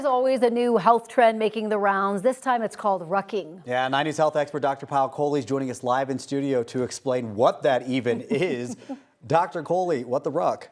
There's always a new health trend making the rounds. This time it's called rucking. Yeah, 90s health expert Dr. Payal Kohli is joining us live in studio to explain what that even is. Dr. Kohli, what the ruck?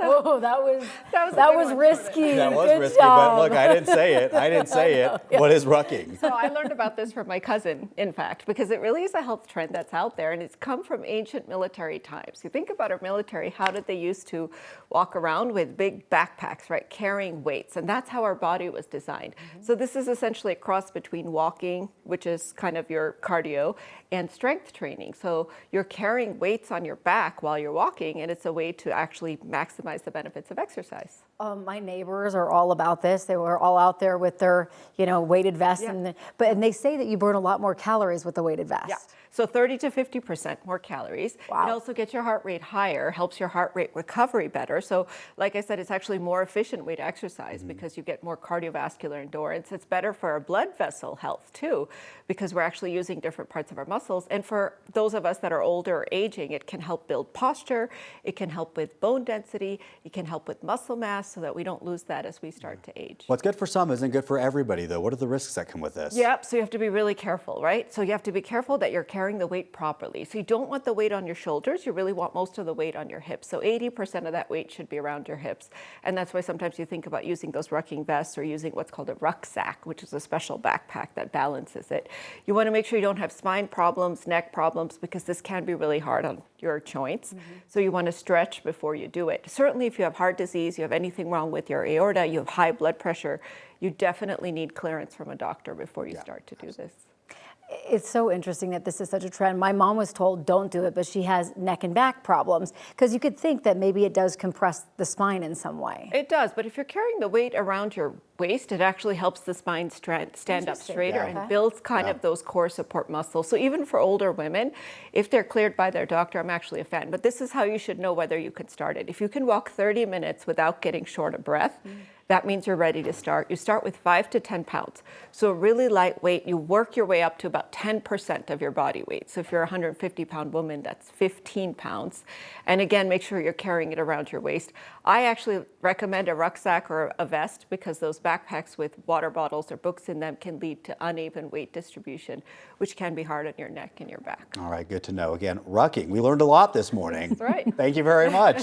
Oh, that was risky. That was Good risky, job. but look, I didn't say it. I didn't say it. Yeah. What is rucking? So I learned about this from my cousin, in fact, because it really is a health trend that's out there, and it's come from ancient military times. You think about our military, how did they used to walk around with big backpacks, right, carrying weights, and that's how our body was designed. So this is essentially a cross between walking, which is kind of your cardio, and strength training. So you're carrying weights on your back while you're walking, and it's a way to actually maximize the benefits of exercise. My neighbors are all about this. They were all out there with their, weighted vests, Yeah. and they say that you burn a lot more calories with the weighted vest. Yeah, so 30 to 50% more calories. Wow. It also gets your heart rate higher, helps your heart rate recovery better. So like I said, it's actually a more efficient way to exercise because you get more cardiovascular endurance. It's better for our blood vessel health too, because we're actually using different parts of our muscles. And for those of us that are older or aging, it can help build posture, it can help with bone density, it can help with muscle mass so that we don't lose that as we start to age. What's good for some isn't good for everybody, though. What are the risks that come with this? Yep, so you have to be really careful, right? So you have to be careful that you're carrying the weight properly. So you don't want the weight on your shoulders, you really want most of the weight on your hips. So 80% of that weight should be around your hips. And that's why sometimes you think about using those rucking vests or using what's called a rucksack, which is a special backpack that balances it. You want to make sure you don't have spine problems, neck problems, because this can be really hard on your joints. So you want to stretch before you do it. Certainly if you have heart disease, you have anything wrong with your aorta, you have high blood pressure, you definitely need clearance from a doctor before you start to do this. It's so interesting that this is such a trend. My mom was told don't do it, but she has neck and back problems because you could think that maybe it does compress the spine in some way. It does, but if you're carrying the weight around your waist, it actually helps the spine stand up straighter and builds kind of those core support muscles. So even for older women, if they're cleared by their doctor, I'm actually a fan. But this is how you should know whether you could start it. If you can walk 30 minutes without getting short of breath, that means you're ready to start. You start with 5 to 10 pounds. So really lightweight, you work your way up to about 10% of your body weight. So if you're a 150-pound woman, that's 15 pounds. And again, make sure you're carrying it around your waist. I actually recommend a rucksack or a vest because those backpacks with water bottles or books in them can lead to uneven weight distribution, which can be hard on your neck and your back. All right, good to know. Again, rucking. We learned a lot this morning. That's right. Thank you very much.